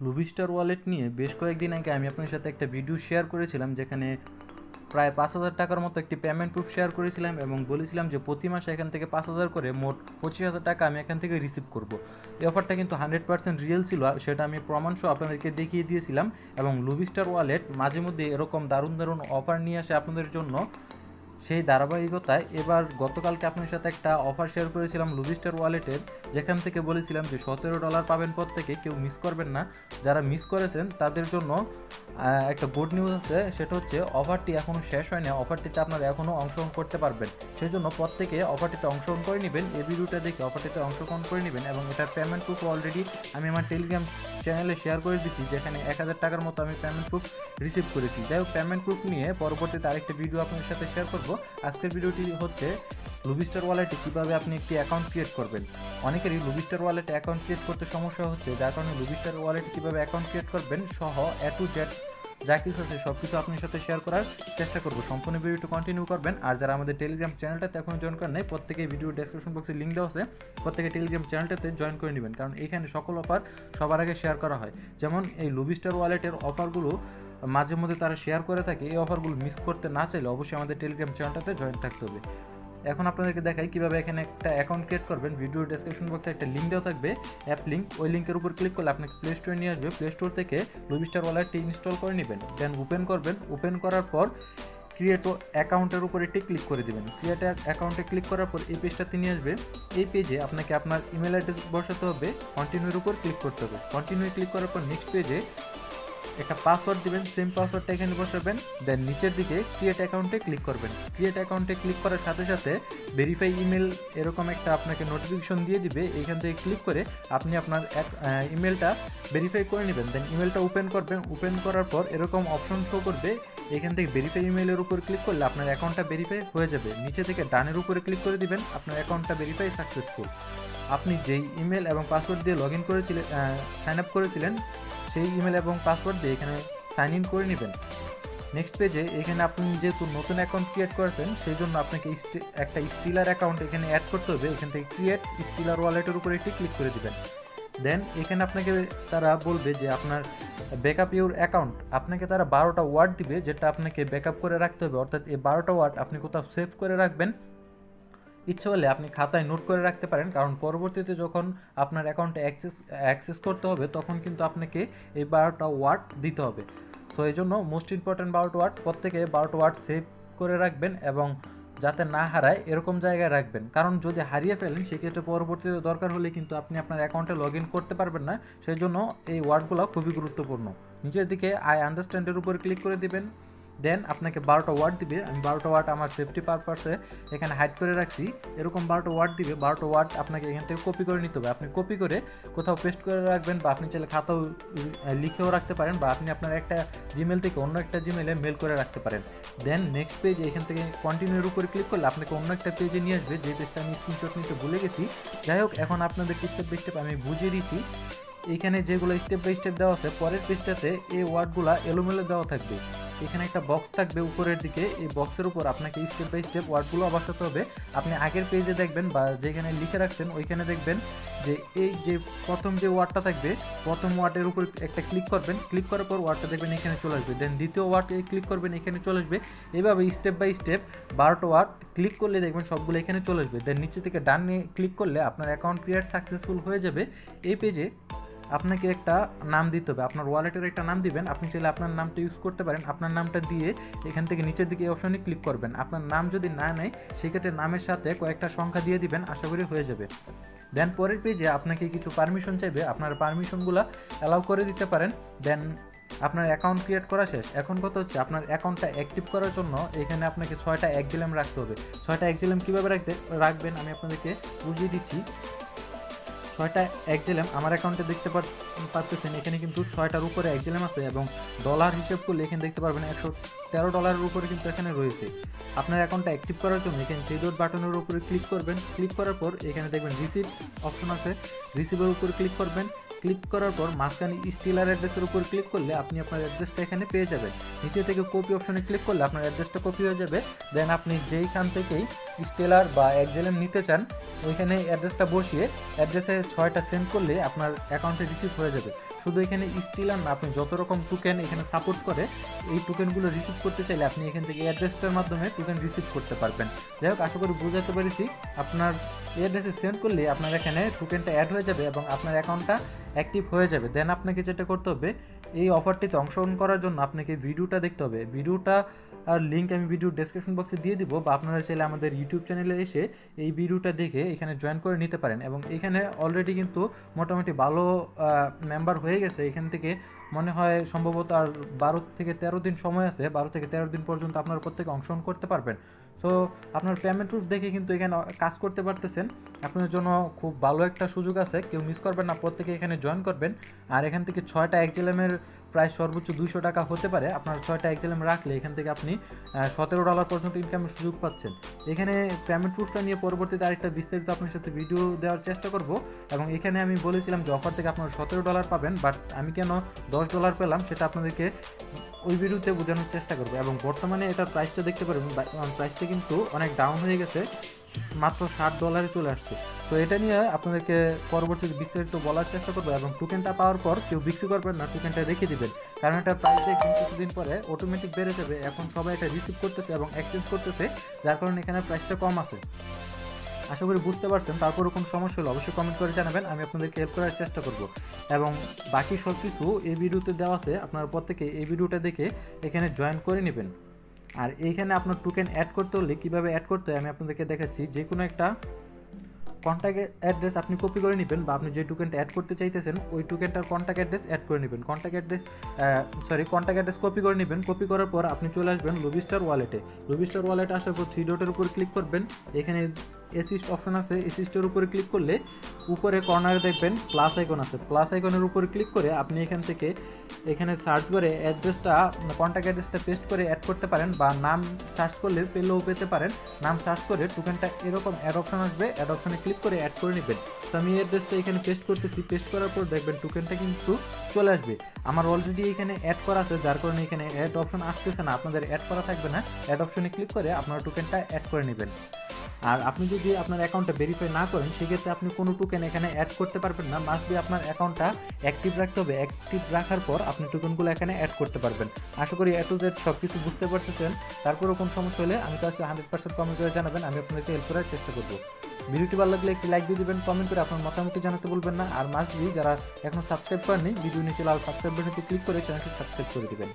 লুবিস্টার wallet নিয়ে বেশ কয়েকদিন আগে আমি আপনার সাথে একটা ভিডিও শেয়ার করেছিলাম, যেখানে প্রায় 5,000 টাকার মতো একটি পেমেন্ট প্রুফ শেয়ার করেছিলাম এবং বলেছিলাম যে প্রতি মাসে এখান থেকে 5,000 করে মোট 25,000 টাকা আমি এখান থেকে রিসিভ করব। এই অফারটা কিন্তু 100% রিয়েল ছিল, সেটা আমি প্রমাণসহ আপনাদেরকে দেখিয়ে দিয়েছিলাম। এবং লুবিস্টার ওয়ালেট মাঝে মধ্যে এরকম দারুণ দারুণ অফার নিয়ে আসে আপনাদের জন্য। সেই ধারাবাহিকতায় এবার গতকালকে আপনার সাথে একটা অফার শেয়ার করেছিলাম লুবিস্টার ওয়ালেটের, যেখান থেকে বলেছিলাম যে $17 পাবেন পর থেকে, কেউ মিস করবেন না। যারা মিস করেছেন তাদের জন্য একটা গুড নিউজ আছে, সেটা হচ্ছে অফারটি এখনও শেষ হয় না, অফারটিতে আপনারা এখনও অংশগ্রহণ করতে পারবেন। সেই জন্য প্রত্যেকে অফারটিতে অংশগ্রহণ করে নেবেন, এই ভিডিওটা দেখে অফারটিতে অংশগ্রহণ করে নেবেন। এবং এটার পেমেন্ট প্রুফ অলরেডি আমি আমার টেলিগ্রাম চ্যানেলে শেয়ার করে দিচ্ছি, যেখানে 1,000 টাকার মতো আমি পেমেন্ট প্রুফ রিসিভ করেছি। যাই হোক, পেমেন্ট প্রুফ নিয়ে পরবর্তীতে আরেকটা ভিডিও আপনাদের সাথে শেয়ার করব। আজকের ভিডিওটি হচ্ছে লুবিস্টার ওয়ালেটে কীভাবে আপনি একটি অ্যাকাউন্ট ক্রিয়েট করবেন। অনেকেরই লুবিস্টার ওয়ালেটে অ্যাকাউন্ট ক্রিয়েট করতে সমস্যা হচ্ছে, যার কারণে লুবিস্টার ওয়ালেটে কীভাবে অ্যাকাউন্ট ক্রিয়েট করবেন সহ A to Z যা কিছু আছে সব কিছু আপনার সাথে শেয়ার করার চেষ্টা করব। সম্পূর্ণ ভিডিওটি কন্টিনিউ করবেন। আর যারা আমাদের টেলিগ্রাম চ্যানেলটাতে এখনও জয়েন করেন নাই, প্রত্যেকে ভিডিও ডেসক্রিপশন বক্সে লিঙ্ক দেওয়া আছে, প্রত্যেকে টেলিগ্রাম চ্যানেলটাতে জয়েন করে নেবেন, কারণ এখানে সকল অফার সবার আগে শেয়ার করা হয়। যেমন এই লুবিস্টার ওয়ালেটের অফারগুলো মাঝে মধ্যে তারা শেয়ার করে থাকে, এই অফারগুলো মিস করতে না চাইলে অবশ্যই আমাদের টেলিগ্রাম চ্যানেলটাতে জয়েন থাকতে হবে। এখন আপনাদেরকে দেখাই কীভাবে এখানে একটা অ্যাকাউন্ট ক্রিয়েট করবেন। ভিডিও ডেসক্রিপশন বক্সে একটা লিঙ্ক দেওয়া থাকবে, অ্যাপ লিঙ্ক, ওই লিঙ্কের উপর ক্লিক করলে আপনাকে প্লে স্টোরে নিয়ে আসবে। প্লে স্টোর থেকে লুবিস্টার ওয়ালেটটি ইনস্টল করে নেবেন, দেন ওপেন করবেন। ওপেন করার পর ক্রিয়েট অ্যাকাউন্টের উপর একটি ক্লিক করে দেবেন। ক্রিয়েট অ্যাকাউন্টে ক্লিক করার পর এই পেজটাতে নিয়ে আসবে। এই পেজে আপনাকে আপনার ইমেল অ্যাড্রেস বসাতে হবে, কন্টিনিউর উপর ক্লিক করতে হবে। কন্টিনিউ ক্লিক করার পর নেক্সট পেজে একটা পাসওয়ার্ড দিবেন, সেম পাসওয়ার্ডটা এখানে বসাবেন। দেন নিচের দিকে ক্রিয়েট অ্যাকাউন্টে ক্লিক করবেন। ক্রিয়েট অ্যাকাউন্টে ক্লিক করার সাথে সাথে ভেরিফাই ইমেল এরকম একটা আপনাকে নোটিফিকেশন দিয়ে দিবে। এখান থেকে ক্লিক করে আপনি আপনার ইমেলটা ভেরিফাই করে নেবেন। দেন ইমেলটা ওপেন করবেন। ওপেন করার পর এরকম অপশন শো করবে, এখান থেকে ভেরিফাই ইমেলের উপর ক্লিক করলে আপনার অ্যাকাউন্টটা ভেরিফাই হয়ে যাবে। নিচে থেকে ডানের উপরে ক্লিক করে দিবেন, আপনার অ্যাকাউন্টটা ভেরিফাই সাকসেসফুল। আপনি যেই ইমেল এবং পাসওয়ার্ড দিয়ে লগ ইন করেছিলেন, সাইন আপ করেছিলেন, সেই ইমেল এবং পাসওয়ার্ড দিয়ে এখানে সাইন ইন করে নেবেন। নেক্সট পেজে এখানে আপনি যেহেতু নতুন অ্যাকাউন্ট ক্রিয়েট করেছেন, সেই জন্য আপনাকে একটা স্টিলার অ্যাকাউন্ট এখানে অ্যাড করতে হবে। এখান থেকে ক্রিয়েট স্টিলার ওয়ালেটের উপরে একটি ক্লিক করে দিবেন। দেন এখানে আপনাকে তারা বলবে যে আপনার ব্যাকআপ ইউর অ্যাকাউন্ট, আপনাকে তারা 12টা ওয়ার্ড দিবে, যেটা আপনাকে ব্যাকআপ করে রাখতে হবে। অর্থাৎ এই 12টা ওয়ার্ড আপনি কোথাও সেভ করে রাখবেন, ইচ্ছে হলে আপনি খাতায় নোট করে রাখতে পারেন, কারণ পরবর্তীতে যখন আপনার অ্যাকাউন্টে অ্যাক্সেস করতে হবে তখন কিন্তু আপনাকে এই 12টা ওয়ার্ড দিতে হবে। সো এই জন্য মোস্ট ইম্পর্ট্যান্ট 12টা ওয়ার্ড, প্রত্যেকে 12টা ওয়ার্ড সেভ করে রাখবেন এবং যাতে না হারায় এরকম জায়গায় রাখবেন, কারণ যদি হারিয়ে ফেলেন সেক্ষেত্রে পরবর্তীতে দরকার হলে কিন্তু আপনি আপনার অ্যাকাউন্টে লগ ইন করতে পারবেন না। সেই জন্য এই ওয়ার্ডগুলো খুবই গুরুত্বপূর্ণ। নিচের দিকে আই আন্ডারস্ট্যান্ডের উপর ক্লিক করে দিবেন। দেন আপনাকে 12টা ওয়ার্ড দিবে। আমি 12টা ওয়ার্ড আমার সেফটি পারপাসে এখানে হাইড করে রাখছি। এরকম 12টা ওয়ার্ড দিবে। 12টা ওয়ার্ড আপনাকে এখান থেকে কপি করে নিতে হবে। আপনি কপি করে কোথাও পেস্ট করে রাখবেন, বা আপনি চাইলে খাতাও লিখেও রাখতে পারেন, বা আপনি আপনার একটা জিমেল থেকে অন্য একটা জিমেলে মেল করে রাখতে পারেন। দেন নেক্সট পেজ, এখান থেকে কন্টিনিউর উপরে ক্লিক করলে আপনাকে অন্য একটা পেজে নিয়ে আসবে, যে পেজটা আমি স্ক্রিনশট নিতে ভুলে গেছি। যাই হোক, এখন আপনাদেরকে স্টেপ বাই স্টেপ আমি বুঝিয়ে দিচ্ছি। এখানে যেগুলো স্টেপ বাই স্টেপ দেওয়া আছে, পরের পেজটাতে এই ওয়ার্ডগুলো এলোমেলো দেওয়া থাকবে। এখানে একটা বক্স থাকবে উপরের দিকে, এই বক্সের উপর আপনাকে স্টেপ বাই স্টেপ ওয়ার্ডগুলো বসাতে হবে। আপনি আগের পেজে দেখবেন বা যেখানে লিখে রাখছেন ওইখানে দেখবেন যে এই যে প্রথম যে ওয়ার্ডটা থাকবে, প্রথম ওয়ার্ডের উপর একটা ক্লিক করবেন। ক্লিক করার পর ওয়ার্ডটা দেখবেন এখানে চলে আসবে। দেন দ্বিতীয় ওয়ার্ডে ক্লিক করবেন, এখানে চলে আসবে। এভাবে স্টেপ বাই স্টেপ 12টা ওয়ার্ড ক্লিক করলে দেখবেন সবগুলো এখানে চলে আসবে। দেন নিচে থেকে ডানে ক্লিক করলে আপনার অ্যাকাউন্ট ক্রিয়েট সাকসেসফুল হয়ে যাবে। এই পেজে আপনাকে একটা নাম দিতে হবে, আপনার ওয়ালেটের একটা নাম দিবেন। আপনি চাইলে আপনার নামটা ইউজ করতে পারেন। আপনার নামটা দিয়ে এখান থেকে নিচের দিকে এই অপশনে ক্লিক করবেন। আপনার নাম যদি না নেয় সেক্ষেত্রে নামের সাথে কয়েকটা সংখ্যা দিয়ে দিবেন, আশা করি হয়ে যাবে। দেন পরের পেজে আপনাকে কিছু পারমিশন চাইবে, আপনার পারমিশনগুলো অ্যালাউ করে দিতে পারেন। দেন আপনার অ্যাকাউন্ট ক্রিয়েট করা শেষ। এখন কথা হচ্ছে আপনার অ্যাকাউন্টটা অ্যাক্টিভ করার জন্য এখানে আপনাকে 6টা এক্সিলেম রাখতে হবে। 6টা এক্সিলেম কীভাবে রাখবেন আমি আপনাদেরকে বুঝিয়ে দিচ্ছি। 6টা এক্সিলেম আমার অ্যাকাউন্টে দেখতে পাচ্ছেন, এখানে কিন্তু 6টার উপরে এক্সিলেম আছে এবং ডলার হিসেব করলে এখানে দেখতে পারবেন $113 উপরে কিন্তু এখানে রয়েছে। আপনার অ্যাকাউন্টটা অ্যাক্টিভ করার জন্য এখানে থ্রি ডট বাটনের উপরে ক্লিক করবেন। ক্লিক করার পর এখানে দেখবেন রিসিভ অপশন আছে, রিসিভের উপর ক্লিক করবেন। ক্লিক করার পর মাঝখানে স্টিলার অ্যাড্রেসের উপর ক্লিক করলে আপনি আপনার অ্যাড্রেসটা এখানে পেয়ে যাবেন। নিচে থেকে কপি অপশনে ক্লিক করলে আপনার অ্যাড্রেসটা কপি হয়ে যাবে। দেন আপনি যেইখান থেকেই স্টেলার বা এক্সিলেম নিতে চান ওইখানে অ্যাড্রেসটা বসিয়ে অ্যাড্রেসে 6টা সেন্ড করলে আপনার অ্যাকাউন্টে রিসিভ হয়ে যাবে। শুধু এখানে স্টিলার না, আপনি যত রকম টোকেন এখানে সাপোর্ট করে এই টোকেনগুলো রিসিভ করতে চাইলে আপনি এখান থেকে অ্যাড্রেসটার মাধ্যমে টোকেন রিসিভ করতে পারবেন। যাই হোক, আশা করি বুঝাতে পেরেছি। আপনার এই অ্যাড্রেসে সেন্ড করলে আপনার এখানে টোকেনটা অ্যাড হয়ে যাবে এবং আপনার অ্যাকাউন্টটা অ্যাক্টিভ হয়ে যাবে। দেন আপনাকে যেটা করতে হবে, এই অফারটিতে অংশগ্রহণ করার জন্য আপনাকে ভিডিওটা দেখতে হবে। ভিডিওটা আর লিঙ্ক আমি ভিডিও ডেসক্রিপশন বক্সে দিয়ে দিব, বা আপনারা চাইলে আমাদের ইউটিউব চ্যানেলে এসে এই ভিডিওটা দেখে এখানে জয়েন করে নিতে পারেন। এবং এখানে অলরেডি কিন্তু মোটামুটি ভালো মেম্বার হয়ে গেছে। এখান থেকে মনে হয় সম্ভবত আর 12 থেকে 13 দিন সময় আছে, 12 থেকে 13 দিন পর্যন্ত আপনারা প্রত্যেকে অংশগ্রহণ করতে পারবেন। সো আপনার পেমেন্ট প্রুফ দেখে কিন্তু এখানে কাজ করতে পারতেছেন। আপনাদের জন্য খুব ভালো একটা সুযোগ আছে, কেউ মিস করবেন না, প্রত্যেকে এখানে জয়েন করবেন। আর এখান থেকে 6টা এক্সেলেমের প্রাইস সর্বোচ্চ 200 টাকা হতে পারে। আপনার 6টা এক্সেলেম রাখলে এখান থেকে আপনি $17 পর্যন্ত ইনকামের সুযোগ পাচ্ছেন। এখানে পেমেন্ট প্রুফটা নিয়ে পরবর্তীতে আরেকটা বিস্তারিত আপনার সাথে ভিডিও দেওয়ার চেষ্টা করব। এবং এখানে আমি বলেছিলাম যে অফার থেকে আপনারা $17 পাবেন, বাট আমি কেন $10 পেলাম সেটা আপনাদেরকে ওই ভিডিওতে বোঝানোর চেষ্টা করবো। এবং বর্তমানে এটার প্রাইসটা দেখতে পারবেন, প্রাইসটা কিন্তু অনেক ডাউন হয়ে গেছে, মাত্র $60 চলে আসছে। তো এটা নিয়ে আপনাদেরকে পরবর্তীতে বিস্তারিত বলার চেষ্টা করবো। এবং টোকেনটা পাওয়ার পর কেউ বিক্রি করবেন না, টোকেনটা রেখে দিবেন, কারণ এটা প্রাইস দেখবেন কিছুদিন পরে অটোমেটিক বেড়ে যাবে। এখন সবাই এটা রিসিভ করতেছে এবং এক্সচেঞ্জ করতেছে, যার কারণে এখানে প্রাইসটা কম আছে। আশা করি বুঝতে পারছেন। তারপরে কোনো সমস্যা হলে অবশ্যই কমেন্ট করে জানাবেন, আমি আপনাদেরকে হেল্প করার চেষ্টা করব। এবং বাকি সব কিছু এই ভিডিওতে দেওয়া আছে, আপনারা প্রত্যেকে এই ভিডিওটা দেখে এখানে জয়েন করে নেবেন। আর এইখানে আপনার টোকেন অ্যাড করতে হলে কীভাবে অ্যাড করতে হয় আমি আপনাদেরকে দেখাচ্ছি। যে কোনো একটা কন্ট্যাক্ট অ্যাড্রেস আপনি কপি করে নেবেন, বা আপনি যে টোকেনটা অ্যাড করতে চাইতেছেন ওই টোকেনটার কন্ট্যাক্ট অ্যাড্রেস অ্যাড করে নেবেন। কন্ট্যাক্ট অ্যাড্রেস কপি করে নেবেন। কপি করার পর আপনি চলে আসবেন লবিস্টার ওয়ালেটে। লবিস্টার ওয়ালেটে আসার পর 3 ডটের উপর ক্লিক করবেন। এখানে অ্যাসিস্ট অপশন আছে, অ্যাসিস্টের উপরে ক্লিক করলে উপরে কর্নারে দেখবেন প্লাস আইকন আছে। প্লাস আইকনের উপরে ক্লিক করে আপনি এখান থেকে এখানে সার্চ করে অ্যাড্রেসটা, কন্ট্যাক্ট অ্যাড্রেসটা পেস্ট করে অ্যাড করতে পারেন, বা নাম সার্চ করলে পেলেও পেতে পারেন। নাম সার্চ করে টোকেনটা এরকম অ্যাড অপশন আসবে, অ্যাড অপশনে ক্লিক করে অ্যাড করে নেবেন। তো আমি অ্যাড্রেসটা এখানে পেস্ট করতেছি। পেস্ট করার পর দেখবেন টোকেনটা কিন্তু চলে আসবে। আমার অলরেডি এখানে অ্যাড করা আছে, যার কারণে এখানে অ্যাড অপশন আসতেছে না। আপনাদের অ্যাড করা থাকবে না, অ্যাড অপশনে ক্লিক করে আপনারা টোকেনটা অ্যাড করে নেবেন। আর আপনি যদি আপনার অ্যাকাউন্টটা ভেরিফাই না করেন সেক্ষেত্রে আপনি কোনো টোকেন এখানে অ্যাড করতে পারবেন না। মাস্ট বি আপনার অ্যাকাউন্টটা অ্যাক্টিভ রাখতে হবে। অ্যাক্টিভ রাখার পর আপনি টোকেনগুলো এখানে অ্যাড করতে পারবেন। আশা করি এ টু জেড সব কিছু বুঝতে পারতেছেন। তারপরেও কোনো সমস্যা হলে আমি কাছে 100% কমেন্ট করে জানাবেন, আমি আপনাদেরকে হেল্প করার চেষ্টা করব। ভিডিওটি ভালো লাগলে একটি লাইক দিয়ে দেবেন, কমেন্ট করে আপনার মতামত জানাতে বলবেন না। আর মাস্ট বি যারা এখনো সাবস্ক্রাইব করেননি, ভিডিও নিচে লাল সাবস্ক্রাইব বাটনটি ক্লিক করে চ্যানেলটি সাবস্ক্রাইব করে দেবেন।